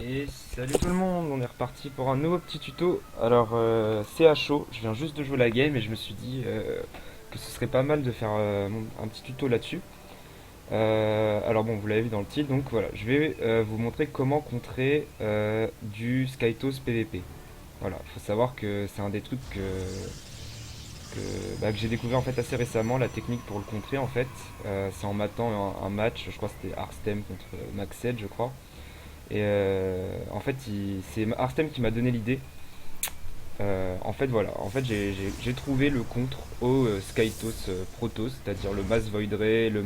Et salut tout le monde, on est reparti pour un nouveau petit tuto. Alors c'est à chaud, je viens juste de jouer la game et je me suis dit que ce serait pas mal de faire un petit tuto là-dessus. Alors bon, vous l'avez vu dans le titre, donc voilà, je vais vous montrer comment contrer du Skytos PVP. Voilà, il faut savoir que c'est un des trucs que j'ai découvert en fait assez récemment, la technique pour le contrer en fait. C'est en matant un match, je crois que c'était Arstem contre Maxed, je crois. Et en fait, c'est Arstem qui m'a donné l'idée. En fait, voilà. En fait, j'ai trouvé le contre au Skytos Protoss, c'est-à-dire le Mass Void Ray, le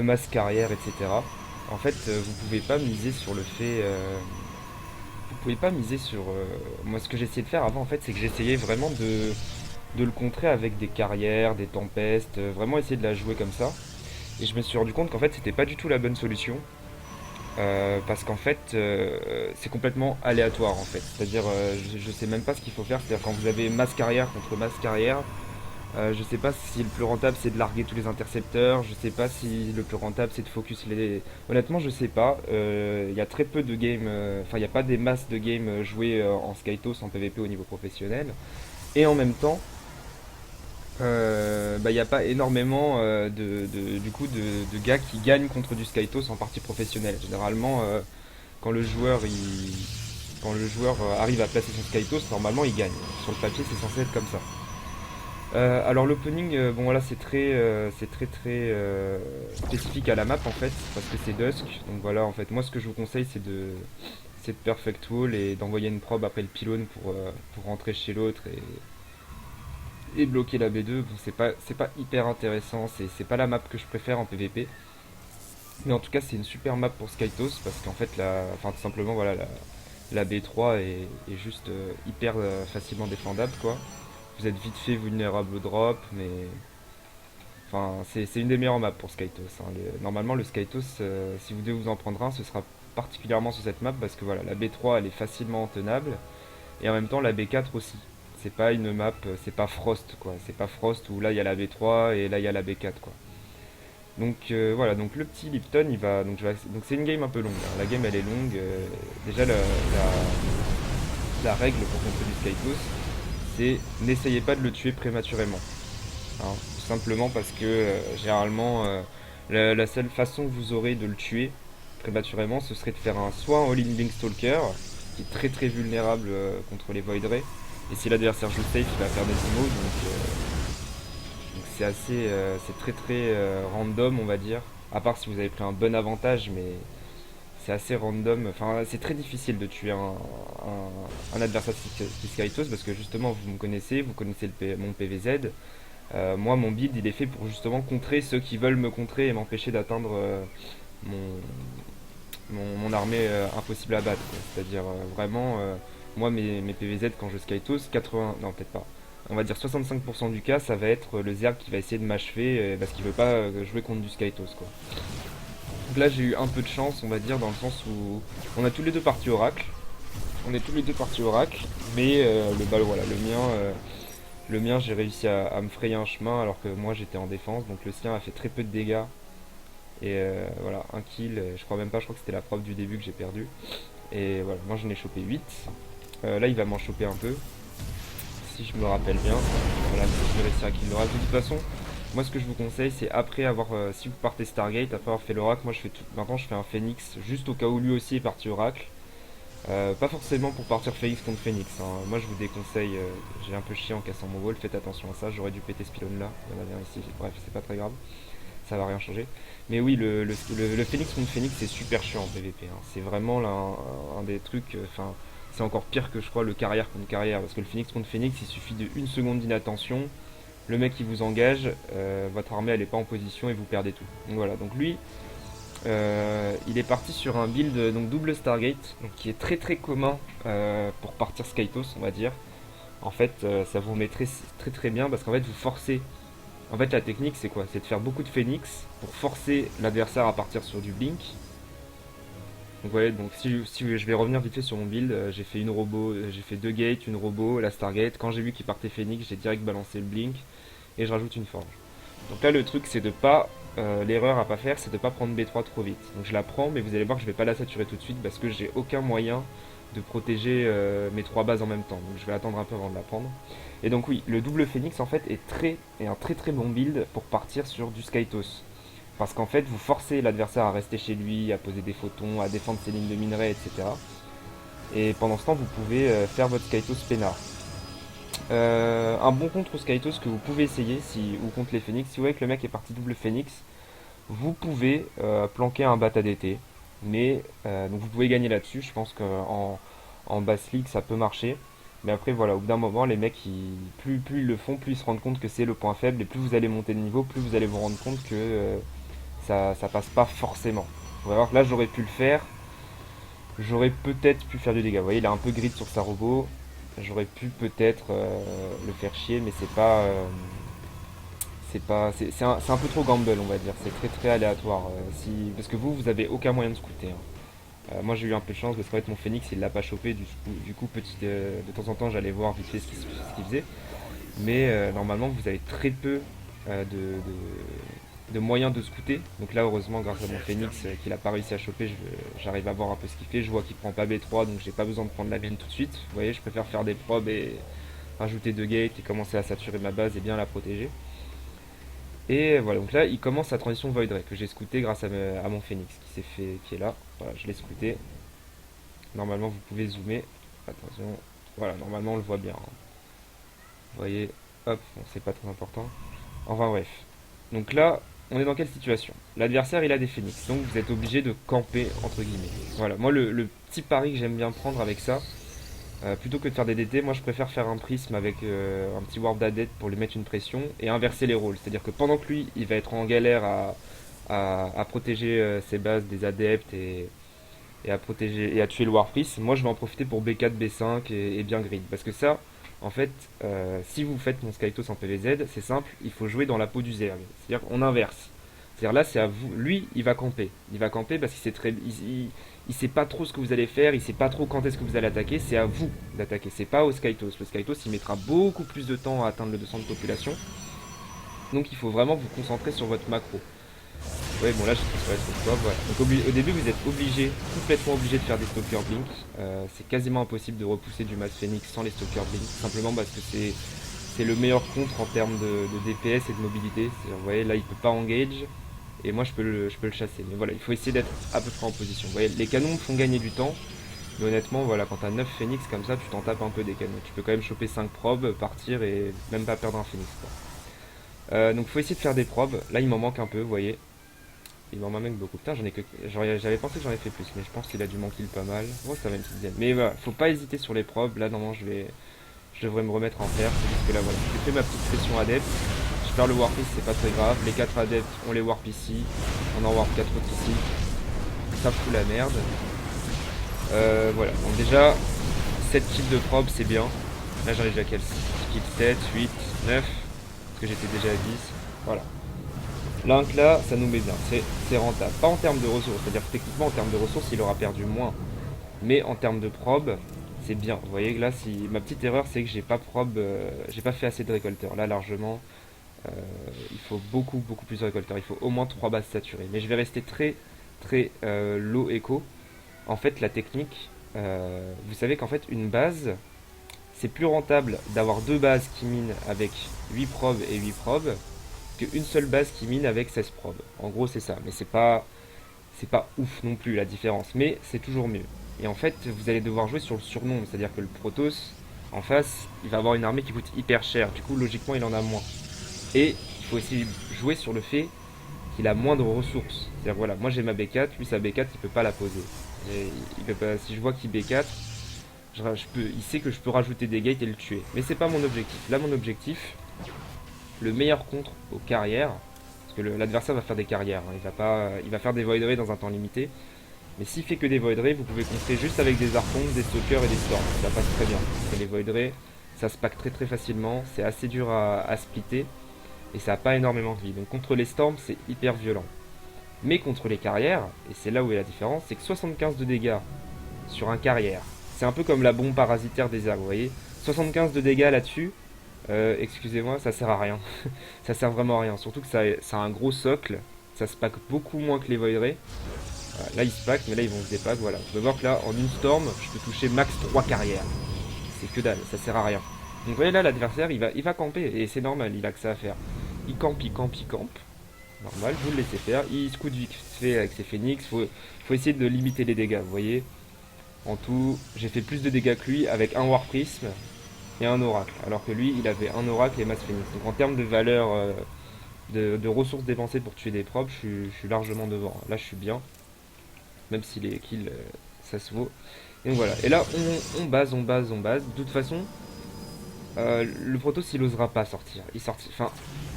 Mass Carrière, etc. En fait, vous pouvez pas miser sur le fait. Vous pouvez pas miser sur. Moi, ce que j'essayais de faire avant, en fait, c'est que j'essayais vraiment de le contrer avec des carrières, des tempestes, vraiment essayer de la jouer comme ça. Et je me suis rendu compte qu'en fait, c'était pas du tout la bonne solution. Parce qu'en fait, c'est complètement aléatoire en fait. C'est-à-dire, je sais même pas ce qu'il faut faire. C'est-à-dire quand vous avez masse carrière contre masse carrière, je sais pas si le plus rentable c'est de larguer tous les intercepteurs. Je sais pas si le plus rentable c'est de focus les. Honnêtement, je sais pas. Il y a très peu de games. Enfin, il n'y a pas des masses de games jouées en Skytos en PvP au niveau professionnel. Et en même temps, il n'y a pas énormément du coup de gars qui gagnent contre du Skytos en partie professionnelle. Généralement, quand le joueur, quand le joueur arrive à placer son Skytos, normalement il gagne. Sur le papier, c'est censé être comme ça. Alors l'opening, bon voilà, c'est spécifique à la map en fait, parce que c'est Dusk. Donc voilà, en fait, moi ce que je vous conseille, c'est de perfect wall et d'envoyer une probe après le pylône pour rentrer chez l'autre et bloquer la B2. Bon, c'est pas hyper intéressant, c'est pas la map que je préfère en PvP. Mais en tout cas, c'est une super map pour Skytos parce qu'en fait, enfin, tout simplement, voilà, la B3 est juste hyper facilement défendable, quoi. Vous êtes vite fait vulnérable au drop, mais enfin, c'est une des meilleures maps pour Skytos, hein. Normalement, le Skytos, si vous devez vous en prendre un, ce sera particulièrement sur cette map parce que voilà, la B3 elle est facilement tenable et en même temps la B4 aussi. C'est pas une map, c'est pas Frost, quoi. C'est pas Frost où là il y a la B3 et là il y a la B4, quoi. Donc voilà, donc le petit Lipton, il va donc c'est une game un peu longue, hein. La game elle est longue. Déjà la règle pour contrer du Skytos, c'est n'essayez pas de le tuer prématurément, hein. Tout simplement parce que généralement la seule façon que vous aurez de le tuer prématurément, ce serait de faire soit un All-in Blink Stalker, qui est très très vulnérable contre les Void Ray. Et si l'adversaire joue safe, il va faire des IMO, donc c'est assez, c'est très très random, on va dire. À part si vous avez pris un bon avantage, mais c'est assez random. Enfin, c'est très difficile de tuer un adversaire qui Skytos parce que justement, vous connaissez mon PVZ. Moi, mon build, il est fait pour justement contrer ceux qui veulent me contrer et m'empêcher d'atteindre mon, mon armée impossible à battre, quoi. C'est-à-dire vraiment, moi, mes PVZ quand je Skytos, 80, non, peut-être pas. On va dire 65% du cas, ça va être le Zerg qui va essayer de m'achever parce qu'il veut pas jouer contre du Skytos, quoi. Donc là, j'ai eu un peu de chance, on va dire, dans le sens où on a tous les deux partis Oracle. On est tous les deux partis Oracle, mais voilà, le mien, j'ai réussi à me frayer un chemin alors que moi j'étais en défense, donc le sien a fait très peu de dégâts. Et voilà, un kill, je crois même pas, je crois que c'était la preuve du début que j'ai perdu. Et voilà, moi j'en ai chopé 8. Là, il va m'en choper un peu, si je me rappelle bien. Voilà, si je vais réussir à kill l'oracle. De toute façon, moi ce que je vous conseille, c'est après avoir, si vous partez Stargate, après avoir fait l'oracle, moi maintenant je fais un Phoenix, juste au cas où lui aussi est parti oracle. Pas forcément pour partir Phoenix contre Phoenix, hein. Moi je vous déconseille, j'ai un peu chié en cassant mon wall, faites attention à ça, j'aurais dû péter ce pylône là, il y en avait un ici, bref c'est pas très grave, ça va rien changer. Mais oui, le Phoenix contre Phoenix c'est super chiant en PvP, hein. C'est vraiment là, un des trucs, enfin c'est encore pire que je crois le carrière contre carrière, parce que le Phoenix contre Phoenix il suffit de une seconde d'inattention, le mec il vous engage, votre armée elle est pas en position et vous perdez tout. Donc voilà, donc lui il est parti sur un build donc double Stargate, donc qui est très très commun pour partir Skytos, on va dire. En fait, ça vous met très très très bien parce qu'en fait vous forcez. En fait, la technique c'est quoi? C'est de faire beaucoup de Phoenix pour forcer l'adversaire à partir sur du Blink. Donc voilà, donc si je vais revenir vite fait sur mon build, j'ai fait une robot, j'ai fait deux gates, une robot, la Stargate. Quand j'ai vu qu'il partait Phoenix, j'ai direct balancé le Blink et je rajoute une forge. Donc là, le truc c'est de pas l'erreur à pas faire, c'est de pas prendre B3 trop vite. Donc je la prends, mais vous allez voir que je vais pas la saturer tout de suite parce que j'ai aucun moyen de protéger mes 3 bases en même temps. Donc je vais attendre un peu avant de la prendre. Et donc oui, le double phénix en fait est un très très bon build pour partir sur du Skytos. Parce qu'en fait, vous forcez l'adversaire à rester chez lui, à poser des photons, à défendre ses lignes de minerais, etc. Et pendant ce temps, vous pouvez faire votre Skytos peinard. Un bon contre Skytos que vous pouvez essayer ou contre les Phoenix, si vous voyez que le mec est parti double Phoenix, vous pouvez planquer un Bata DT. Mais donc vous pouvez gagner là-dessus. Je pense qu'en basse ligue ça peut marcher. Mais après voilà, au bout d'un moment, les mecs, plus ils le font, plus ils se rendent compte que c'est le point faible. Et plus vous allez monter de niveau, plus vous allez vous rendre compte que ça passe pas forcément. On va voir que là j'aurais pu le faire. J'aurais peut-être pu faire du dégât. Vous voyez, il a un peu grid sur sa robot. J'aurais pu peut-être le faire chier, mais c'est un peu trop gamble, on va dire. C'est très très aléatoire. Parce que vous avez aucun moyen de scouter, hein. Moi j'ai eu un peu de chance parce qu'en fait mon Phoenix il l'a pas chopé. Du coup de temps en temps j'allais voir vite fait ce qu'il faisait. Mais normalement vous avez très peu de moyens de scouter. Donc là heureusement grâce à mon Phoenix qu'il a pas réussi à choper, j'arrive à voir un peu ce qu'il fait. Je vois qu'il prend pas B3 donc j'ai pas besoin de prendre la mine tout de suite. Vous voyez, je préfère faire des probes et rajouter 2 gates et commencer à saturer ma base et bien la protéger. Et voilà, donc là il commence sa transition Void Ray que j'ai scouté grâce à mon Phoenix qui est là. Voilà, je l'ai scouté. Normalement vous pouvez zoomer. Attention. Voilà, normalement on le voit bien, hein. Vous voyez, hop, bon, c'est pas très important. Enfin bref. Donc là, on est dans quelle situation? L'adversaire il a des phénix, donc vous êtes obligé de camper entre guillemets. Voilà, moi le petit pari que j'aime bien prendre avec ça, plutôt que de faire des DT, moi je préfère faire un prisme avec un petit warp d'adet pour lui mettre une pression et inverser les rôles. C'est-à-dire que pendant que lui il va être en galère à protéger ses bases des adeptes et à protéger et à tuer le War Priest, moi je vais en profiter pour B4, B5 et bien grid. Parce que ça, en fait, si vous faites mon Skytos en PVZ, c'est simple, il faut jouer dans la peau du Zerg. C'est-à-dire qu'on inverse. C'est-à-dire là, c'est à vous. Lui, il va camper. Il va camper parce qu'il sait il sait pas trop ce que vous allez faire, il sait pas trop quand est-ce que vous allez attaquer. C'est à vous d'attaquer. C'est pas au Skytos. Le Skytos, il mettra beaucoup plus de temps à atteindre le 200 de population. Donc il faut vraiment vous concentrer sur votre macro. Ouais, bon là j'ai transféré sur le top, voilà. Donc au début vous êtes complètement obligé de faire des Stalker Blink. C'est quasiment impossible de repousser du Mass Phoenix sans les Stalker Blink, simplement parce que c'est le meilleur contre en termes de DPS et de mobilité. Vous voyez là il peut pas engage et moi je peux le chasser. Mais voilà, il faut essayer d'être à peu près en position. Vous voyez, les canons font gagner du temps. Mais honnêtement, voilà, quand t'as 9 phoenix comme ça, tu t'en tapes un peu des canons. Tu peux quand même choper 5 probes, partir et même pas perdre un phoenix, quoi. Donc faut essayer de faire des probes. Là il m'en manque un peu, vous voyez. Il m'en manque beaucoup. Putain, j'avais pensé que j'en ai fait plus, mais je pense qu'il a dû manquer pas mal. Bon, ça va une petite dizaine. Mais voilà, faut pas hésiter sur les probes. Là, normalement, je devrais me remettre en faire. C'est juste que là, voilà, j'ai fait ma petite pression adepte. Je perds le warp ici, c'est pas très grave. Les 4 adeptes, on les warp ici. On en warp 4 autres ici. Ça fout la merde. Voilà, donc déjà, 7 kills de probe, c'est bien. Là, j'en ai déjà quel kill 7, 8, 9. Parce que j'étais déjà à 10. Voilà. L'Inc là, ça nous met bien, c'est rentable. Pas en termes de ressources, c'est-à-dire que techniquement en termes de ressources, il aura perdu moins. Mais en termes de probe, c'est bien. Vous voyez que là, si ma petite erreur, c'est que j'ai pas fait assez de récolteurs. Là, largement, euh, il faut beaucoup plus de récolteurs. Il faut au moins 3 bases saturées. Mais je vais rester très low echo. En fait, la technique, vous savez qu'en fait, une base, c'est plus rentable d'avoir 2 bases qui minent avec 8 probes et 8 probes qu'une seule base qui mine avec 16 probes. En gros, c'est ça. Mais c'est pas ouf non plus la différence. Mais c'est toujours mieux. Et en fait, vous allez devoir jouer sur le surnombre. C'est-à-dire que le Protoss, en face, il va avoir une armée qui coûte hyper cher. Du coup, logiquement, il en a moins. Et il faut aussi jouer sur le fait qu'il a moins de ressources. C'est-à-dire, voilà, moi j'ai ma B4, lui sa B4, il peut pas la poser. Et il peut pas, si je vois qu'il B4, il sait que je peux rajouter des gates et le tuer. Mais c'est pas mon objectif. Là, mon objectif, le meilleur contre aux carrières, parce que l'adversaire va faire des carrières, hein, il va faire des Void Ray dans un temps limité, mais s'il fait que des Void Ray, vous pouvez contrer juste avec des Archons, des Stalkers et des Storms, ça passe très bien, parce que les Void Ray, ça se pack très facilement, c'est assez dur à splitter, et ça n'a pas énormément de vie, donc contre les Storms, c'est hyper violent. Mais contre les carrières, et c'est là où est la différence, c'est que 75 de dégâts sur un carrière, c'est un peu comme la bombe parasitaire des Zerg, vous voyez, 75 de dégâts là-dessus, excusez-moi, ça sert à rien. Ça sert vraiment à rien. Surtout que ça a un gros socle. Ça se pack beaucoup moins que les Void Ray. Voilà, là ils se pack, mais là ils vont se dépack, voilà. Vous pouvez voir que là, en une storm, je peux toucher max 3 carrières. C'est que dalle, ça sert à rien. Donc vous voyez là, l'adversaire, il va camper, et c'est normal, il a que ça à faire. Il campe, il campe, il campe. Normal, vous le laissez faire. Il scout vite fait avec ses phoenix. Faut essayer de limiter les dégâts, vous voyez. En tout, j'ai fait plus de dégâts que lui avec un War Prism et un Oracle. Alors que lui, il avait un Oracle et Mass Phoenix. Donc en termes de valeur, de ressources dépensées pour tuer des probes, je suis largement devant. Là, je suis bien. Même si les kills, ça se vaut. Et donc voilà. Et là, on base, on base, on base. De toute façon, le Protoss, il osera pas sortir. Enfin,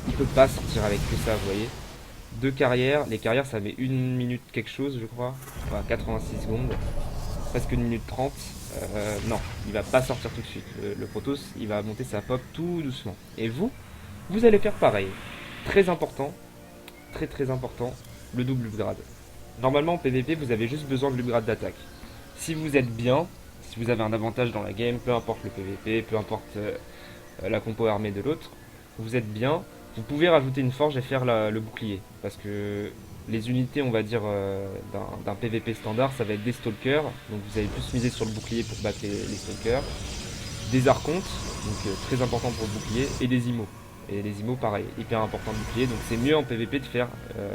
il peut pas sortir avec que ça, vous voyez. Deux carrières. Les carrières, ça met 1 minute quelque chose, je crois. Enfin, 86 secondes. Presque 1 minute 30. Non, il va pas sortir tout de suite. Le Protoss, il va monter sa pop tout doucement. Et vous allez faire pareil. Très important. Très très important. Le double upgrade. Normalement en PvP, vous avez juste besoin de l'upgrade d'attaque. Si vous êtes bien, si vous avez un avantage dans la game, peu importe le PvP, peu importe la compo armée de l'autre, vous êtes bien, vous pouvez rajouter une forge et faire le bouclier. Parce que les unités, on va dire, d'un PvP standard, ça va être des stalkers. Donc vous allez plus miser sur le bouclier pour battre les stalkers. Des archontes, donc très important pour le bouclier, et des IMO. Et les IMO, pareil, hyper important de bouclier. Donc c'est mieux en PvP de faire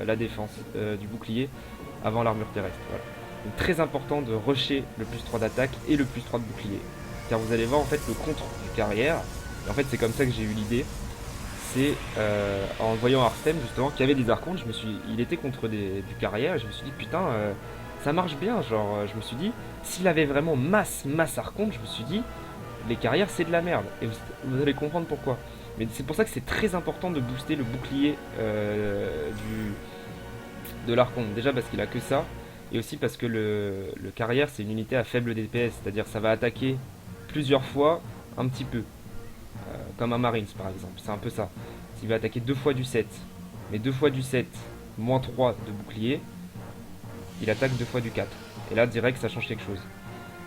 la défense du bouclier avant l'armure terrestre. Voilà. Donc très important de rusher le plus 3 d'attaque et le plus 3 de bouclier. Car vous allez voir en fait le contre du carrière. Et en fait c'est comme ça que j'ai eu l'idée. C'est en voyant Arstem justement qu'il y avait des archontes, il était contre du carrière et je me suis dit putain ça marche bien. Genre je me suis dit s'il avait vraiment masse archonte, je me suis dit les carrières c'est de la merde. Et vous allez comprendre pourquoi. Mais c'est pour ça que c'est très important de booster le bouclier de l'archonte. Déjà parce qu'il a que ça. Et aussi parce que le carrière c'est une unité à faible DPS. C'est-à-dire ça va attaquer plusieurs fois un petit peu. Comme un Marines par exemple. C'est un peu ça. S'il va attaquer 2 fois du 7. Mais 2 fois du 7, moins 3 de bouclier. Il attaque 2 fois du 4. Et là direct ça change quelque chose.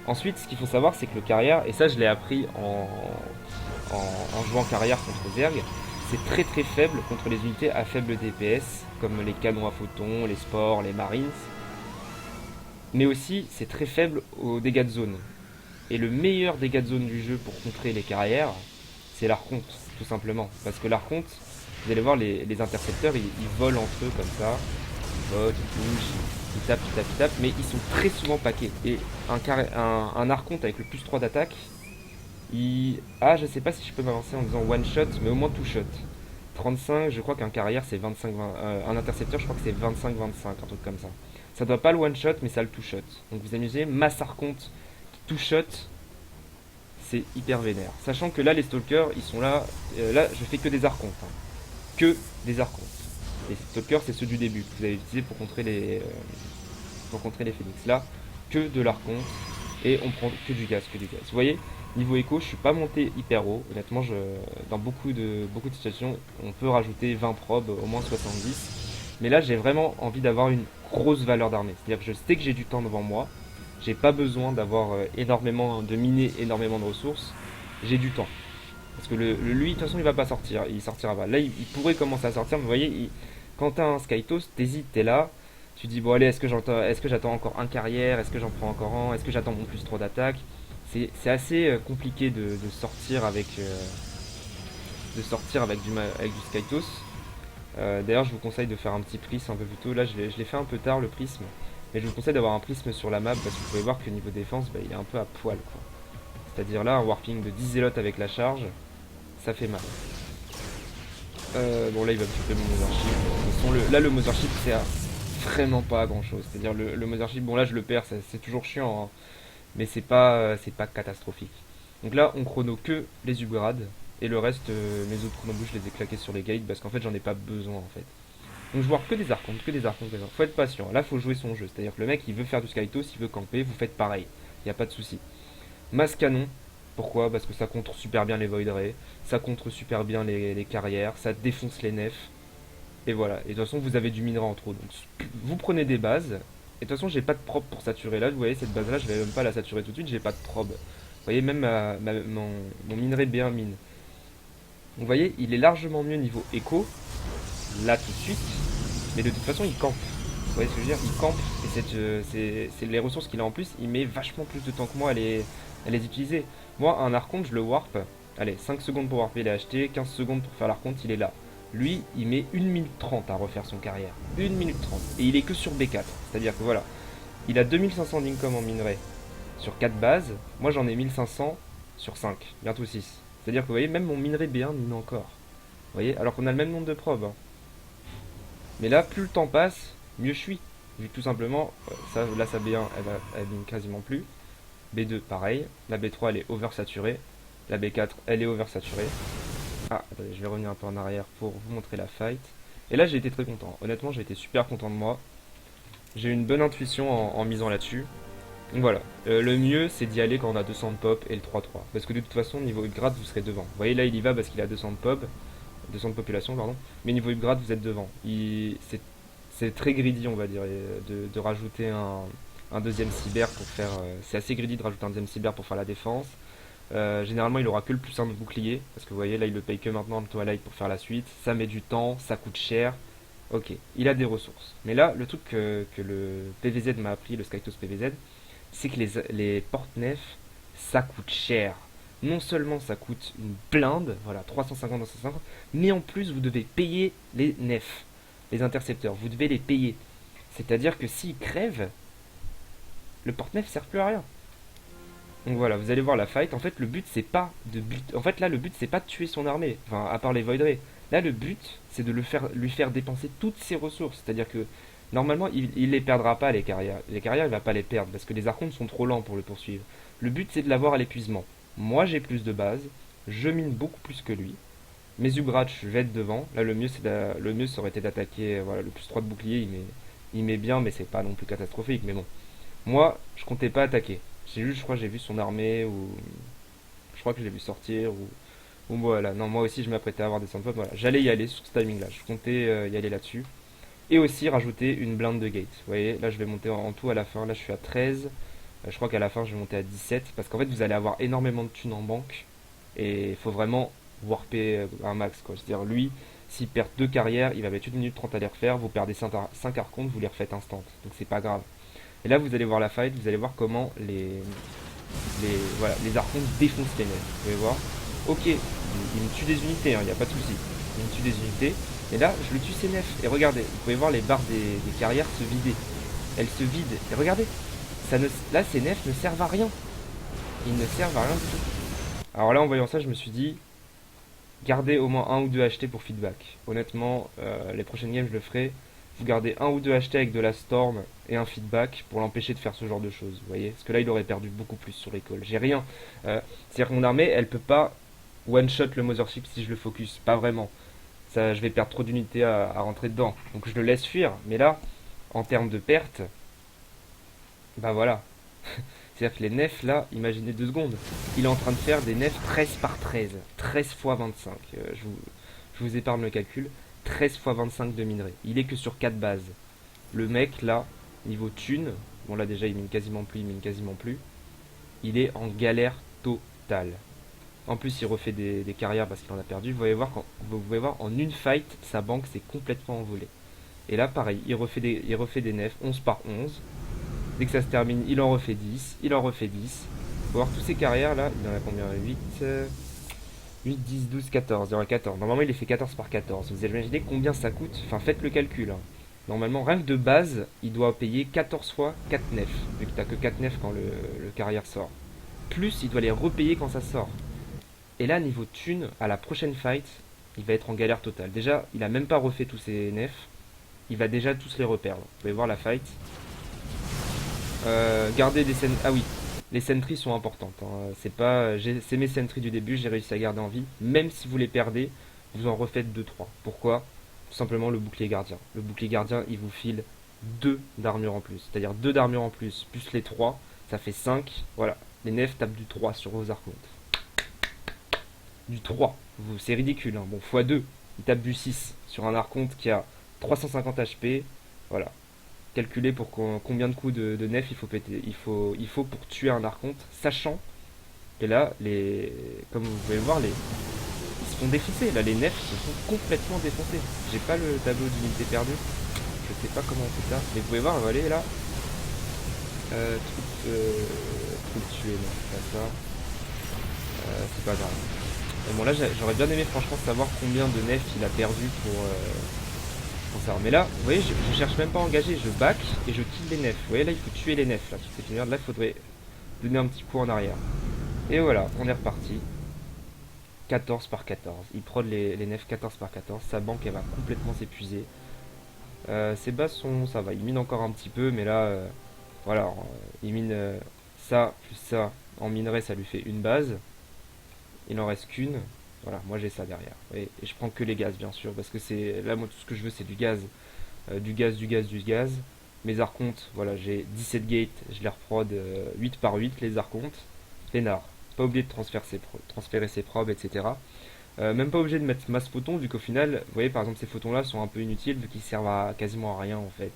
Ensuite ce qu'il faut savoir c'est que le carrière, et ça je l'ai appris en jouant carrière contre Zerg, c'est très très faible contre les unités à faible DPS, comme les canons à photons, les sports, les marines. Mais aussi, c'est très faible aux dégâts de zone. Et le meilleur dégât de zone du jeu pour contrer les carrières, c'est l'archonte, tout simplement. Parce que l'archonte, vous allez voir, les intercepteurs, ils volent entre eux comme ça. Ils votent, ils bougent, ils tapent, ils tapent, ils tapent, mais ils sont très souvent paqués. Et un archonte avec le plus 3 d'attaque, ah, je sais pas si je peux m'avancer en disant one shot, mais au moins two shot. 35, je crois qu'un carrière c'est 25, 20, un intercepteur, je crois que c'est 25-25, un truc comme ça. Ça doit pas le one shot, mais ça le two shot. Donc vous amusez, masse archonte, two shot, c'est hyper vénère. Sachant que là, les stalkers, ils sont là. Là, je fais que des archontes. Hein. Que des archontes. Les stalkers, c'est ceux du début que vous avez utilisé pour contrer les phoenix. Là, que de l'archonte. Et on prend que du gaz, que du gaz. Vous voyez, niveau écho, je suis pas monté hyper haut. Honnêtement, dans beaucoup de situations, on peut rajouter 20 probes, au moins 70. Mais là, j'ai vraiment envie d'avoir une grosse valeur d'armée. C'est-à-dire que je sais que j'ai du temps devant moi. J'ai pas besoin d'avoir énormément de miner, énormément de ressources. J'ai du temps. Parce que lui, de toute façon, il va pas sortir. Il sortira pas. Là, il pourrait commencer à sortir. Mais vous voyez, quand t'as un Skytos, t'hésites, t'es là. Tu dis, bon, allez, est-ce que j'attends encore un carrière? Est-ce que j'en prends encore un? Est-ce que j'attends mon plus 3 d'attaque? C'est assez compliqué de sortir avec du Skytos. D'ailleurs, je vous conseille de faire un petit prisme un peu plus tôt. Là, je l'ai fait un peu tard, le prisme. Mais je vous conseille d'avoir un prisme sur la map parce que vous pouvez voir que niveau défense, bah, il est un peu à poil, quoi. C'est-à-dire là, un warping de 10 zélotes avec la charge, ça fait mal. Bon, là, il va me choper mon Mothership. Là, le Mothership, c'est vraiment pas grand-chose. C'est-à-dire, le Mothership, bon, là, je le perds, c'est toujours chiant, hein, mais c'est pas catastrophique. Donc là, on chrono que les upgrades, et le reste, mes autres chronobouches, je les ai claqués sur les gates parce qu'en fait, j'en ai pas besoin, en fait. Donc je vois que des archontes, que des archontes, que des archontes. Faut être patient. Là, faut jouer son jeu. C'est-à-dire que le mec, il veut faire du Skytos, il veut camper, vous faites pareil. Il n'y a pas de souci. Masse canon. Pourquoi? Parce que ça contre super bien les Void Ray, ça contre super bien les carrières, ça défonce les nefs. Et voilà. Et de toute façon, vous avez du minerai en trop. Donc vous prenez des bases. Et de toute façon, j'ai pas de probe pour saturer là. Vous voyez, cette base-là, je vais même pas la saturer tout de suite. J'ai pas de probe. Vous voyez, même mon minerai B1 mine. Donc vous voyez, il est largement mieux niveau écho. Là, tout de suite. Mais de toute façon, il campe. Vous voyez ce que je veux dire? Il campe, et c'est les ressources qu'il a en plus, il met vachement plus de temps que moi à les utiliser. Moi, un archonte, je le warp. Allez, 5 secondes pour warper, il est acheté, 15 secondes pour faire l'archonte, il est là. Lui, il met 1 minute 30 à refaire son carrière. 1 minute 30. Et il est que sur B4. C'est-à-dire que voilà, il a 2500 d'income en minerai sur 4 bases. Moi, j'en ai 1500 sur 5, bientôt 6. C'est-à-dire que vous voyez, même mon minerai B1 mine encore. Vous voyez, alors qu'on a le même nombre de probes. Hein. Mais là, plus le temps passe, mieux je suis. Vu que tout simplement, là, sa B1, elle mine quasiment plus. B2, pareil. La B3, elle est oversaturée. La B4, elle est oversaturée. Ah, attendez, je vais revenir un peu en arrière pour vous montrer la fight. Et là, j'ai été très content. Honnêtement, j'ai été super content de moi. J'ai eu une bonne intuition en misant là-dessus. Donc voilà, le mieux c'est d'y aller quand on a 200 de pop et le 3-3. Parce que de toute façon, niveau upgrade, vous serez devant. Vous voyez, là il y va parce qu'il a 200 de pop, 200 de population, pardon. Mais niveau upgrade, vous êtes devant. C'est très greedy, on va dire, de rajouter un deuxième cyber pour faire. C'est assez greedy de rajouter un deuxième cyber pour faire la défense. Généralement, il aura que le plus 1 de bouclier. Parce que vous voyez, là il le paye que maintenant le Twilight pour faire la suite. Ça met du temps, ça coûte cher. Ok, il a des ressources. Mais là, le truc que le PVZ m'a appris, le Skytos PVZ, c'est que les porte-nefs, ça coûte cher. Non seulement ça coûte une blinde, voilà, 350 dans 150, mais en plus vous devez payer les nefs, les intercepteurs, vous devez les payer. C'est-à-dire que s'ils crèvent, le porte-nef sert plus à rien. Donc voilà, vous allez voir la fight. En fait, le but c'est pas de but. En fait, là, le but c'est pas de tuer son armée. Enfin, à part les Void Ray. Là, le but c'est de lui faire dépenser toutes ses ressources. C'est-à-dire que normalement, il les perdra pas les carrières. Les carrières, il va pas les perdre parce que les archontes sont trop lents pour le poursuivre. Le but c'est de l'avoir à l'épuisement. Moi, j'ai plus de base. Je mine beaucoup plus que lui. Mes Ubrach, je vais être devant. Là, le mieux ça aurait été d'attaquer. Voilà, le plus 3 de bouclier, il met bien, mais c'est pas non plus catastrophique. Mais bon, moi, je comptais pas attaquer. C'est juste, je crois, j'ai vu son armée ou je crois que j'ai vu sortir ou voilà. Non, moi aussi, je m'apprêtais à avoir des soundpops. Voilà, j'allais y aller sur ce timing-là. Je comptais y aller là-dessus. Et aussi rajouter une blinde de gate. Vous voyez, là, je vais monter en tout à la fin. Là, je suis à 13. Je crois qu'à la fin, je vais monter à 17 parce qu'en fait, vous allez avoir énormément de thunes en banque et il faut vraiment warper un max, quoi. C'est-à-dire, lui, s'il perd 2 carrières, il va mettre 1 minute 30 à les refaire. Vous perdez 5 archontes, vous les refaites instant. Donc, c'est pas grave. Et là, vous allez voir la fight, vous allez voir comment les archontes défoncent les nefs. Vous pouvez voir. Ok, il me tue des unités, il n'y a pas de souci. Il me tue des unités. Et là, je le tue ses nefs. Et regardez, vous pouvez voir les barres des carrières se vider. Elles se vident. Et regardez, là, ces nefs ne servent à rien. Ils ne servent à rien du tout. Alors là, en voyant ça, je me suis dit, gardez au moins 1 ou 2 achetés pour feedback. Honnêtement, les prochaines games, je le ferai. Vous gardez 1 ou 2 achetés avec de la storm et un feedback pour l'empêcher de faire ce genre de choses. Vous voyez? Parce que là, il aurait perdu beaucoup plus sur les calls. J'ai rien. C'est-à-dire que mon armée, elle peut pas one-shot le Mothership si je le focus. Pas vraiment. Ça, je vais perdre trop d'unités à rentrer dedans. Donc je le laisse fuir. Mais là, en termes de perte, bah voilà. C'est-à-dire que les nefs, là, imaginez 2 secondes. Il est en train de faire des nefs 13 par 13. 13 fois 25. Je vous épargne le calcul. 13 fois 25 de minerai. Il est que sur 4 bases. Le mec, là, niveau thune, bon là déjà il mine quasiment plus, il mine quasiment plus. Il est en galère totale. En plus, il refait des carrières parce qu'il en a perdu. Vous pouvez voir en une fight, sa banque s'est complètement envolée. Et là, pareil, il refait des nefs 11 par 11. Dès que ça se termine, il en refait 10. Il en refait 10. Faut voir tous ces carrières là. Il en a combien? 8, 10, 12, 14. Il y en a 14. Normalement, il les fait 14 par 14. Vous imaginez combien ça coûte? Enfin, faites le calcul. Hein. Normalement, rien que de base, il doit payer 14 fois 4 nefs. Vu que t'as que 4 nefs quand le carrière sort. Plus, il doit les repayer quand ça sort. Et là, niveau thune, à la prochaine fight, il va être en galère totale. Déjà, il a même pas refait tous ses nefs. Il va déjà tous les reperdre. Vous pouvez voir la fight. Garder des scènes. Ah oui, les sentries sont importantes. Hein. C'est mes sentries du début, j'ai réussi à garder en vie. Même si vous les perdez, vous en refaites 2-3. Pourquoi? Tout simplement le bouclier gardien. Le bouclier gardien, il vous file 2 d'armure en plus. C'est-à-dire 2 d'armure en plus, plus les 3, ça fait 5. Voilà, les nefs tapent du 3 sur vos archontes. Du 3, c'est ridicule. Hein. Bon, x2, il tape du 6 sur un archonte qui a 350 HP. Voilà. Calculer pour combien de coups de nef il faut péter. Il faut pour tuer un archonte, sachant que là, comme vous pouvez le voir, ils se font défoncer. Là, les nefs se font complètement défoncer. J'ai pas le tableau d'unité perdue. je sais pas comment on fait ça. Mais vous pouvez voir, on va aller là. Troupe tuer, non, c'est pas ça. C'est pas grave. Et bon là j'aurais bien aimé franchement savoir combien de nefs il a perdu pour ça. Mais là, vous voyez, je cherche même pas à engager, je back et je kill les nefs. Vous voyez là il faut tuer les nefs là, toutes ces filières. Là il faudrait donner un petit coup en arrière. Et voilà, on est reparti. 14 par 14. Il prod les nefs 14 par 14. Sa banque elle va complètement s'épuiser. Ses bases sont. Ça va, il mine encore un petit peu, mais là voilà, il mine ça plus ça. En minerai ça lui fait une base. Il en reste qu'une. Voilà, moi j'ai ça derrière. Et je prends que les gaz, bien sûr, parce que c'est là, moi tout ce que je veux, c'est du gaz. Du gaz, du gaz, du gaz. Mes archontes, voilà, j'ai 17 gates, je les reprod 8 par 8, les archontes. Peinard. Pas oublier de transférer ses probes, etc. Même pas obligé de mettre masse photon, vu qu'au final, vous voyez, par exemple, ces photons-là sont un peu inutiles, vu qu'ils servent à quasiment à rien, en fait.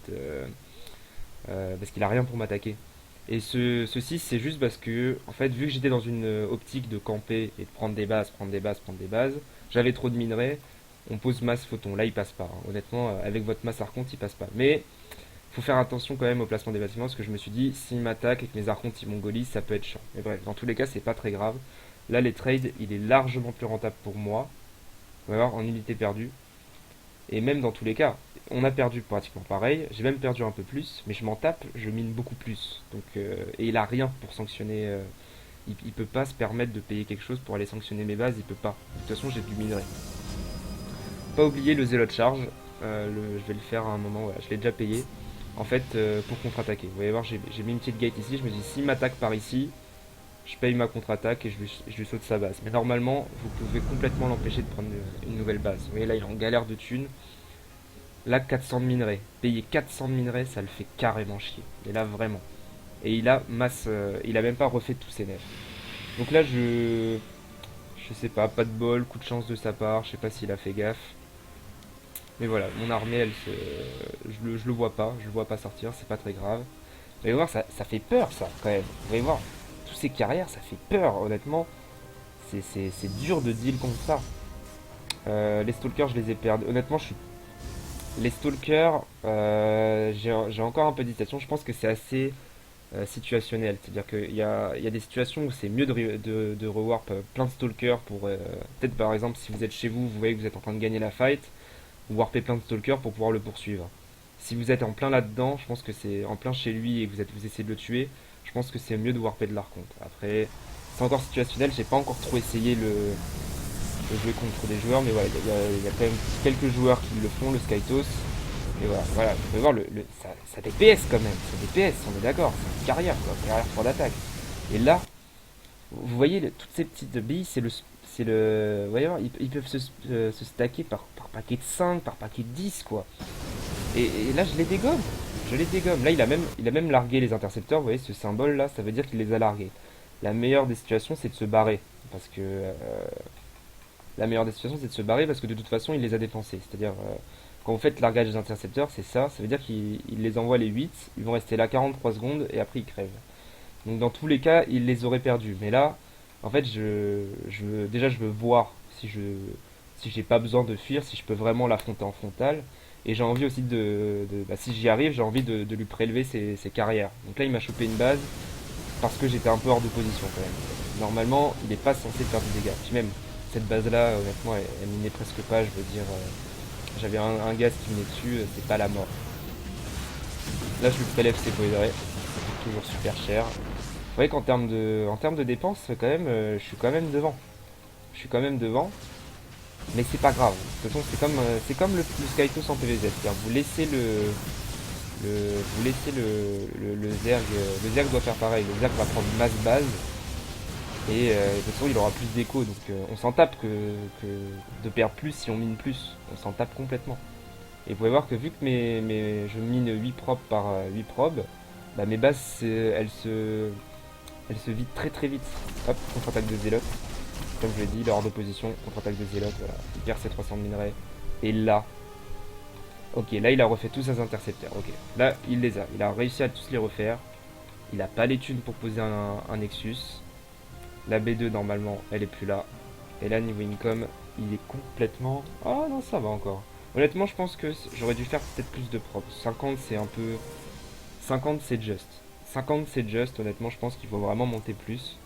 Parce qu'il a rien pour m'attaquer. Et ceci, c'est juste parce que, en fait, vu que j'étais dans une optique de camper et de prendre des bases, prendre des bases, prendre des bases, j'avais trop de minerais, on pose masse photon. Là, il passe pas, hein. Honnêtement, avec votre masse archonte, il passe pas. Mais, faut faire attention quand même au placement des bâtiments, parce que je me suis dit, s'il m'attaque et que mes archontes ils mongolise, ça peut être chiant. Mais bref, dans tous les cas, c'est pas très grave. Là, les trades, il est largement plus rentable pour moi. On va voir, en unité perdue. Et même dans tous les cas, on a perdu pratiquement pareil. J'ai même perdu un peu plus, mais je m'en tape, je mine beaucoup plus. Donc, et il a rien pour sanctionner. Il peut pas se permettre de payer quelque chose pour aller sanctionner mes bases, il peut pas. De toute façon, j'ai du minerai. Pas oublier le zélo de charge. Je vais le faire à un moment, voilà, je l'ai déjà payé. En fait, pour contre-attaquer. Vous voyez voir, j'ai mis une petite gate ici. Je me dis, s'il m'attaque par ici, je paye ma contre-attaque et je lui saute sa base. Mais normalement, vous pouvez complètement l'empêcher de prendre une nouvelle base. Vous voyez là, il est en galère de thunes. Là, 400 de minerais. Payer 400 de minerais, ça le fait carrément chier. Et là, vraiment. Et il a masse. Il a même pas refait tous ses nefs. Donc là, je sais pas, pas de bol, coup de chance de sa part. Je sais pas s'il a fait gaffe. Mais voilà, mon armée, je le vois pas. Je le vois pas sortir, c'est pas très grave. Vous allez voir, ça fait peur, ça, quand même. Vous allez voir, tous ces carrières, ça fait peur, honnêtement. C'est dur de deal contre ça. Les stalkers, je les ai perdus. Honnêtement, les stalkers, j'ai encore un peu d'hésitation. Je pense que c'est assez situationnel. C'est-à-dire qu'il y a des situations où c'est mieux de rewarp plein de stalkers pour. Peut-être par exemple, si vous êtes chez vous, vous voyez que vous êtes en train de gagner la fight, vous warpez plein de stalkers pour pouvoir le poursuivre. Si vous êtes en plein là-dedans, je pense que c'est en plein chez lui et que vous essayez de le tuer, je pense que c'est mieux de warper de l'archonte. Après, c'est encore situationnel, j'ai pas encore trop essayé de jouer contre des joueurs, mais voilà, il y a quand même quelques joueurs qui le font, le Skytos. Et voilà, vous pouvez voir, ça DPS quand même, ça DPS, on est d'accord, c'est une carrière, quoi, carrière pour d'attaque. Et là, vous voyez, toutes ces petites billes, vous voyez, ils peuvent se stacker par paquet de 5, par paquet de 10, quoi. Et là, je les dégomme, Là, il a même largué les intercepteurs, vous voyez, ce symbole là, ça veut dire qu'il les a largués. La meilleure des situations, c'est de se barrer, parce que la meilleure des situations, c'est de se barrer parce que de toute façon, il les a dépensés. C'est-à-dire, quand vous faites largage des intercepteurs, c'est ça. Ça veut dire qu'il les envoie les 8, ils vont rester là 43 secondes et après ils crèvent. Donc dans tous les cas, il les aurait perdus. Mais là, en fait, déjà, je veux voir si j'ai pas besoin de fuir, si je peux vraiment l'affronter en frontal. Et j'ai envie aussi si j'y arrive, j'ai envie de lui prélever ses carrières. Donc là, il m'a chopé une base parce que j'étais un peu hors de position quand même. Normalement, il n'est pas censé faire du dégât. Puis même, cette base-là, honnêtement, elle minait presque pas. Je veux dire, j'avais un gaz qui venait dessus, c'est pas la mort. Là, je lui prélève ses poédrés. Ça coûte toujours super cher. Vous voyez qu'en termes de dépenses, quand même, je suis quand même devant. Je suis quand même devant. Mais c'est pas grave. De toute façon, c'est comme le Skytos en PVZ. C'est-à-dire, vous laissez le Zerg. Le Zerg doit faire pareil. Le Zerg va prendre masse base. Et de toute façon, il aura plus d'écho. Donc, on s'en tape que de perdre plus si on mine plus. On s'en tape complètement. Et vous pouvez voir que vu que je mine 8 probes par 8 probes, bah mes bases, elles se vident très très vite. Hop, contre-attaque de Zélote. Comme je l'ai dit, il est hors de position, contre-attaque de Zélote, voilà. Il perd ses 300 de minerais. Et là, ok, là il a refait tous ses intercepteurs. Ok, là il les a. Il a réussi à tous les refaire. Il a pas les thunes pour poser un Nexus. La B2 normalement, elle est plus là. Et là niveau income, il est complètement. Oh non, ça va encore. Honnêtement, je pense que j'aurais dû faire peut-être plus de prop. 50, c'est un peu... 50, c'est just. 50, c'est just. Honnêtement, je pense qu'il faut vraiment monter plus.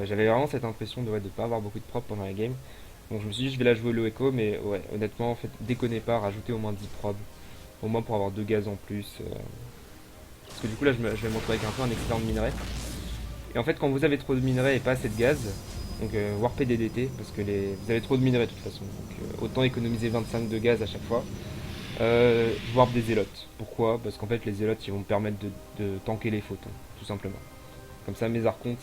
J'avais vraiment cette impression de ne pas avoir beaucoup de prop pendant la game. Donc je me suis dit, je vais la jouer low echo, mais ouais, honnêtement, en fait, déconnez pas, rajoutez au moins 10 prop. Au moins pour avoir 2 gaz en plus. Parce que du coup, là, je vais me retrouver avec un peu un excédent de minerai. Et en fait, quand vous avez trop de minerais et pas assez de gaz, donc warpez DDT, parce que vous avez trop de minerais de toute façon. Donc autant économiser 25 de gaz à chaque fois. Je warp des zélotes. Pourquoi? Parce qu'en fait, les zélotes, ils vont me permettre de tanker les photons, tout simplement. Comme ça, mes archontes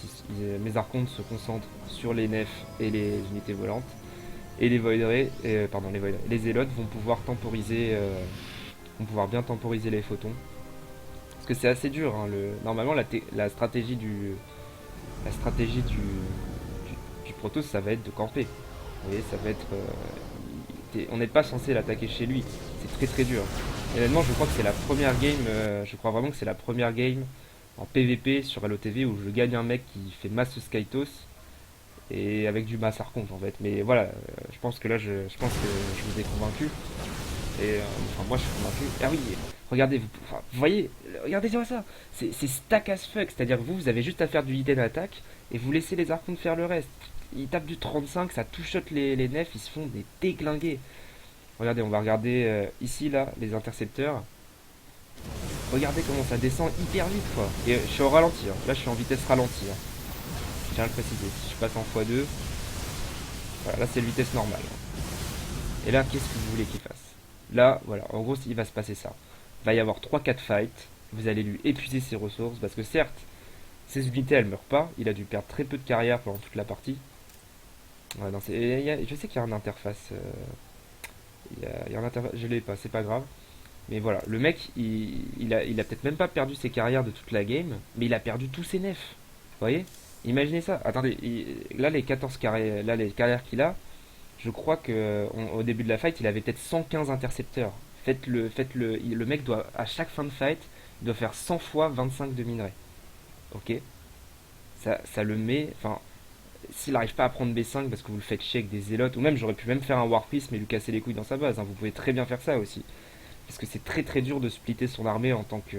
se concentrent sur les nefs et les unités volantes. Et les voidrays, les zélotes vont pouvoir vont pouvoir bien temporiser les photons. Parce que c'est assez dur. Hein, normalement, la stratégie du Protoss, ça va être de camper. Vous voyez, ça va être. On n'est pas censé l'attaquer chez lui. C'est très très dur. Et honnêtement, je crois que c'est la première game. Je crois vraiment que c'est la première game en PVP sur LOTV où je gagne un mec qui fait masse Skytos et avec du mass archonte en fait. Mais voilà, je pense que là, je pense que je vous ai convaincu. Et enfin, moi je suis convaincu. Ah oui, regardez, vous voyez, regardez-moi ça. C'est stack as fuck. C'est-à-dire que vous avez juste à faire du hit and attack et vous laissez les archontes faire le reste. Ils tapent du 35, ça two-shot les nefs, ils se font des déglingués. Regardez, on va regarder ici, là, les intercepteurs. Regardez comment ça descend hyper vite, quoi. Et je suis au ralenti, hein. Là, je suis en vitesse ralentie. Hein. Je tiens à le préciser. Si je passe en x2, voilà, là, c'est le vitesse normale. Et là, qu'est-ce que vous voulez qu'il fasse? Là, voilà, en gros, il va se passer ça. Il va y avoir 3-4 fights. Vous allez lui épuiser ses ressources. Parce que certes, ses unités, elles meurent pas. Il a dû perdre très peu de carrière pendant toute la partie. Ouais, non, je sais qu'il y a une interface. Il y a un interface. Je l'ai pas, c'est pas grave. Mais voilà, le mec, il a peut-être même pas perdu ses carrières de toute la game, mais il a perdu tous ses nefs. Vous voyez? Imaginez ça. Attendez, là les 14 carrières, là les carrières qu'il a, je crois que au début de la fight, il avait peut-être 115 intercepteurs. Le mec doit à chaque fin de fight, il doit faire 100 fois 25 de minerais. Ok? Ça le met, enfin, s'il n'arrive pas à prendre B5 parce que vous le faites chier avec des zélotes, ou même j'aurais pu même faire un Warpris mais lui casser les couilles dans sa base. Hein, vous pouvez très bien faire ça aussi. Parce que c'est très très dur de splitter son armée en tant que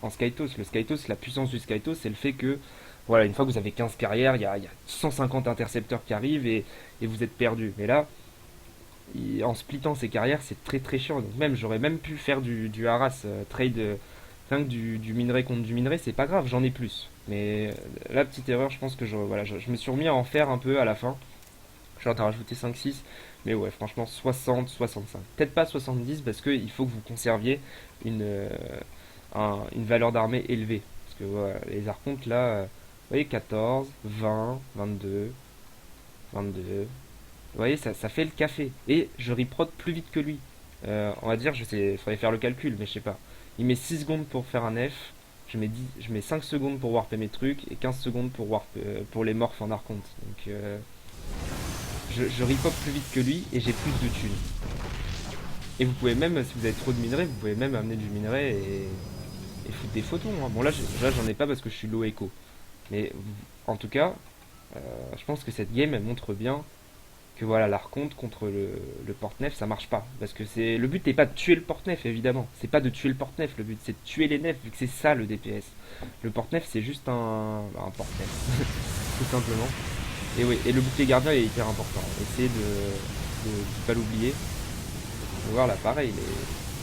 en Skytos. Le Skytos, la puissance du Skytos, c'est le fait que voilà, une fois que vous avez 15 carrières, il y a 150 intercepteurs qui arrivent et vous êtes perdu. Mais là, en splittant ses carrières, c'est très très chiant. Donc même j'aurais même pu faire du harass trade rien que du minerai contre du minerai, c'est pas grave, j'en ai plus. Mais la petite erreur, je pense que je me suis remis à en faire un peu à la fin. Genre t'as rajouté 5-6. Mais ouais, franchement, 60, 65. Peut-être pas 70 parce qu'il faut que vous conserviez une, euh, une valeur d'armée élevée. Parce que voilà, les archontes là, vous voyez, 14, 20, 22, 22. Vous voyez, ça fait le café. Et je reprod plus vite que lui. On va dire, je sais, il faudrait faire le calcul, mais je sais pas. Il met 6 secondes pour faire un F. Je mets 5 secondes pour warper mes trucs et 15 secondes pour les morphes en archonte. Donc je repop plus vite que lui et j'ai plus de thunes. Et vous pouvez même, si vous avez trop de minerais, vous pouvez même amener du minerai et foutre des photons. Hein. Bon là, j'en ai pas parce que je suis low echo. Mais en tout cas, je pense que cette game, elle montre bien que voilà, l'archonte contre le porte-nef, ça marche pas. Parce que le but n'est pas de tuer le porte-nef, évidemment. C'est pas de tuer le porte-nef, le but c'est de tuer les nefs, vu que c'est ça le DPS. Le porte-nef, c'est juste un porte-nef, tout simplement. Et oui, et le bouclier gardien est hyper important. Essayez de pas l'oublier. Faut voir là, pareil,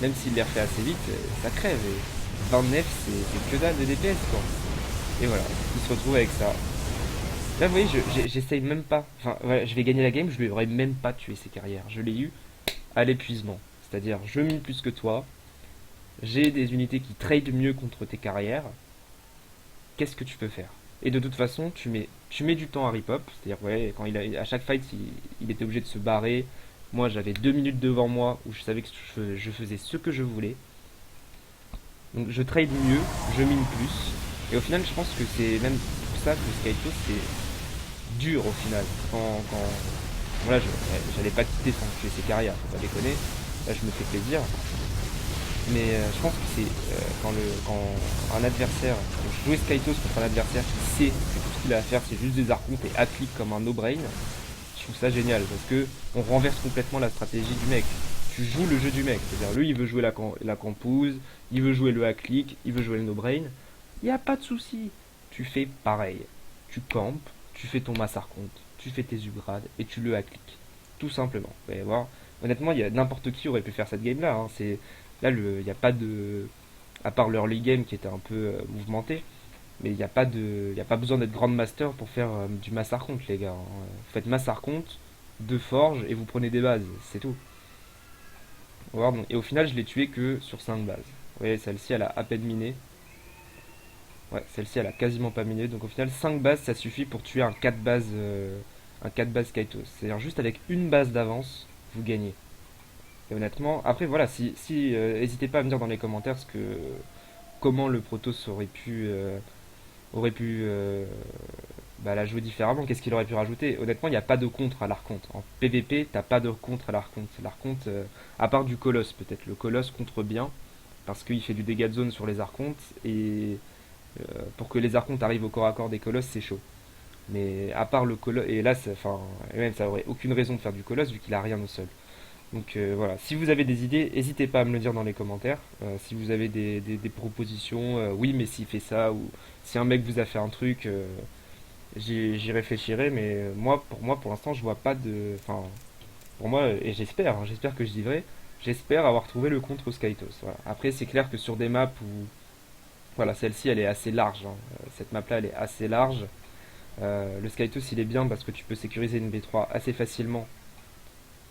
même s'il les refait assez vite, ça crève. Et 29, c'est que dalle de DPS, quoi. Et voilà, il se retrouve avec ça. Là, vous voyez, j'essaye même pas. Enfin, voilà, je vais gagner la game, je lui aurais même pas tué ses carrières. Je l'ai eu à l'épuisement. C'est-à-dire, je mine plus que toi, j'ai des unités qui trade mieux contre tes carrières. Qu'est-ce que tu peux faire? Et de toute façon, tu mets du temps à rip-up. C'est-à-dire, ouais, à chaque fight, il était obligé de se barrer. Moi, j'avais 2 minutes devant moi où je savais que je faisais ce que je voulais. Donc, je trade mieux, je mine plus. Et au final, je pense que c'est même pour ça que Skyto, c'est dur au final. Voilà, j'allais pas quitter sans tuer ses carrières, faut pas déconner. Là, je me fais plaisir. Mais je pense que c'est quand un adversaire, quand je jouais Skytos contre un adversaire qui sait que tout ce qu'il a à faire c'est juste des archontes et applique comme un no-brain, je trouve ça génial parce que on renverse complètement la stratégie du mec. tu joues le jeu du mec. C'est-à-dire, lui, il veut jouer la campouse, il veut jouer le hack-click, il veut jouer le no-brain. Il n'y a pas de souci. Tu fais pareil. Tu campes, tu fais ton massar compte, tu fais tes upgrades et tu le hack-click. Tout simplement. Vous allez voir. Honnêtement, il y a n'importe qui aurait pu faire cette game-là. Hein. Là, il n'y a pas de. À part l'early game qui était un peu mouvementé, mais il y a pas besoin d'être Grand Master pour faire du massar compte, les gars. Hein. Vous faites massar compte, deux forges et vous prenez des bases. C'est tout. Voir, donc, et au final, je l'ai tué que sur 5 bases. Vous voyez, celle-ci, elle a à peine miné. Ouais, celle-ci, elle a quasiment pas miné. Donc au final, 5 bases, ça suffit pour tuer un 4 bases Kaitos. C'est-à-dire juste avec une base d'avance, vous gagnez. Et honnêtement, après voilà, si n'hésitez pas à me dire dans les commentaires comment le Protoss aurait pu la jouer différemment, qu'est-ce qu'il aurait pu rajouter. Honnêtement, il n'y a pas de contre à l'archonte. En PvP, t'as pas de contre à l'archonte. L'archonte, à part du colosse peut-être. Le colosse contre bien, parce qu'il fait du dégât de zone sur les archontes, et pour que les archontes arrivent au corps à corps des colosses, c'est chaud. Mais à part le colosse, et là, enfin, même ça aurait aucune raison de faire du colosse vu qu'il a rien au sol. Donc voilà, si vous avez des idées, n'hésitez pas à me le dire dans les commentaires. Si vous avez des propositions, oui mais s'il fait ça, ou si un mec vous a fait un truc, j'y réfléchirai, mais moi, pour l'instant, je vois pas de. Enfin, pour moi, et j'espère, hein, j'espère que je dis vrai, j'espère avoir trouvé le contre au Skytos. Voilà. Après, c'est clair que sur des maps où. Voilà, celle-ci, elle est assez large. Hein. Cette map-là, elle est assez large. Le Skytos, il est bien parce que tu peux sécuriser une B3 assez facilement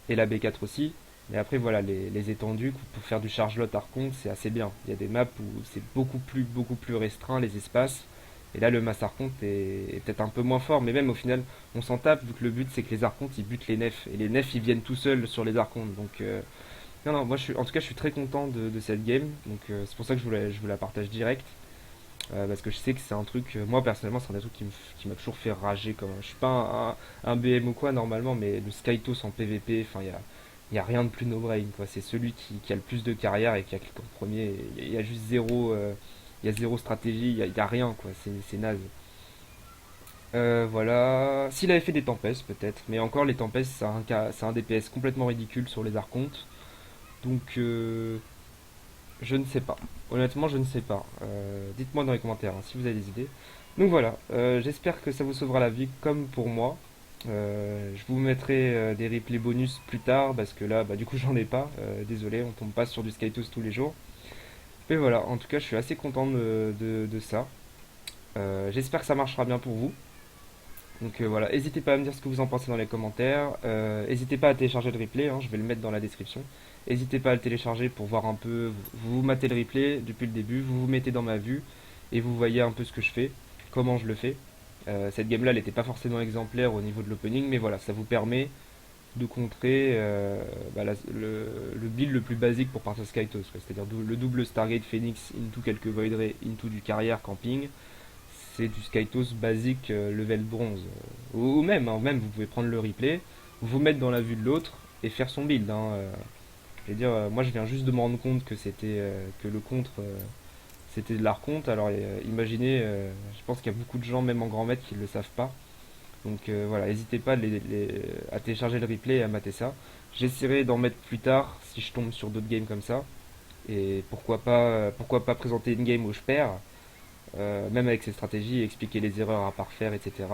et la B4 aussi. Mais après, voilà, les étendues, pour faire du charge lot Archon, c'est assez bien. Il y a des maps où c'est beaucoup plus restreint les espaces. Et là, le mass Archon est peut-être un peu moins fort, mais même au final, on s'en tape vu que le but c'est que les Archontes ils butent les nefs. Et les nefs ils viennent tout seuls sur les Archontes. Donc, non, non, moi en tout cas, je suis très content de cette game. Donc, c'est pour ça que je vous la partage direct. Parce que je sais que c'est un truc, moi personnellement, c'est un des trucs qui m'a toujours fait rager. Je suis pas un BM ou quoi normalement, mais le Skytos en PvP, enfin, il y a rien de plus no-brain, quoi. C'est celui qui a le plus de carrière et qui a cliqué en premier. Il y a juste zéro, il y a zéro stratégie, il y a rien, quoi. C'est naze. Voilà. S'il avait fait des tempêtes, peut-être. Mais encore, les tempêtes, c'est un DPS complètement ridicule sur les archontes. Donc, je ne sais pas. Honnêtement, je ne sais pas. Dites-moi dans les commentaires hein, si vous avez des idées. Donc voilà, j'espère que ça vous sauvera la vie comme pour moi. Je vous mettrai des replays bonus plus tard parce que là, du coup, j'en ai pas. Désolé, on tombe pas sur du Skytos tous les jours. Mais voilà, en tout cas, je suis assez content de ça. J'espère que ça marchera bien pour vous. Donc voilà, n'hésitez pas à me dire ce que vous en pensez dans les commentaires. N'hésitez pas à télécharger le replay, hein, je vais le mettre dans la description. N'hésitez pas à le télécharger pour voir un peu. Vous matez le replay depuis le début, vous vous mettez dans ma vue et vous voyez un peu ce que je fais, comment je le fais. Cette game là, elle n'était pas forcément exemplaire au niveau de l'opening, mais voilà, ça vous permet de contrer le build le plus basique pour partir Skytos, c'est-à-dire le double Stargate Phoenix into quelques Void Ray into du carrière camping. C'est du Skytos basique level bronze. Ou même, hein, même, vous pouvez prendre le replay, vous mettre dans la vue de l'autre et faire son build. Hein. Je veux dire, moi je viens juste de me rendre compte que que le contre c'était de l'archonte. Alors imaginez, je pense qu'il y a beaucoup de gens, même en grand maître, qui ne le savent pas. Donc voilà, n'hésitez pas à télécharger le replay et à mater ça. J'essaierai d'en mettre plus tard si je tombe sur d'autres games comme ça. Et pourquoi pas présenter une game où je perds même avec ses stratégies, expliquer les erreurs à parfaire, etc.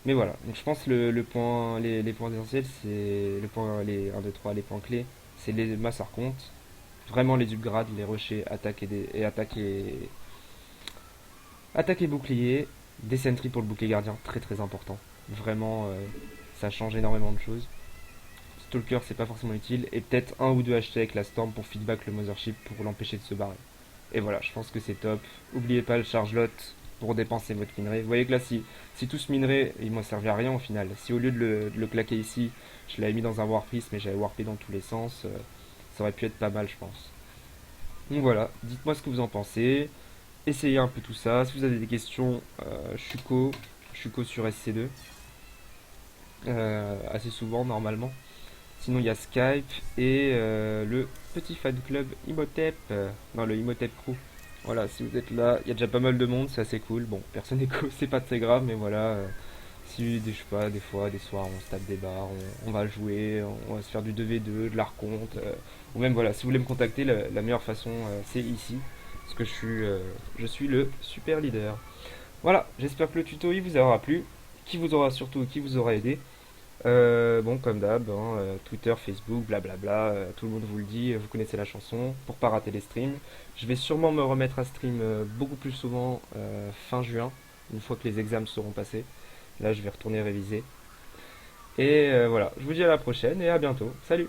Mais voilà, donc je pense le point, les points essentiels, c'est le point, les 1, 2, 3, les points clés, c'est les masses archontes, vraiment les upgrades, les rushers, attaque et bouclier, des sentries pour le bouclier gardien, très très important. Vraiment, ça change énormément de choses. Stalker, c'est pas forcément utile, et peut-être un ou deux HT avec la Storm pour feedback le Mothership pour l'empêcher de se barrer. Et voilà, je pense que c'est top. N'oubliez pas le charge lot pour dépenser votre minerai. Vous voyez que là, si tout ce minerai, il m'en servait à rien au final. Si au lieu de le claquer ici, je l'avais mis dans un warpiece, mais j'avais warpé dans tous les sens, ça aurait pu être pas mal, je pense. Donc voilà, dites-moi ce que vous en pensez. Essayez un peu tout ça. Si vous avez des questions, je suis co sur SC2. Assez souvent, normalement. Sinon, il y a Skype et le petit fan club Imhotep. Non, le Imhotep Crew. Voilà, si vous êtes là, il y a déjà pas mal de monde, c'est assez cool. Bon, personne n'est c'est pas très grave, mais voilà. Si, je sais pas, des fois, des soirs, on se tape des barres, on va jouer, on va se faire du 2v2, de la reconte, ou même voilà, si vous voulez me contacter, la meilleure façon, c'est ici, parce que je suis le super leader. Voilà, j'espère que le tuto il vous aura plu, qui vous aura aidé. Bon, comme d'hab, hein, Twitter, Facebook, blablabla, tout le monde vous le dit, vous connaissez la chanson, pour pas rater les streams. Je vais sûrement me remettre à stream beaucoup plus souvent fin juin, une fois que les examens seront passés. Là, je vais retourner réviser. Et voilà, je vous dis à la prochaine et à bientôt. Salut!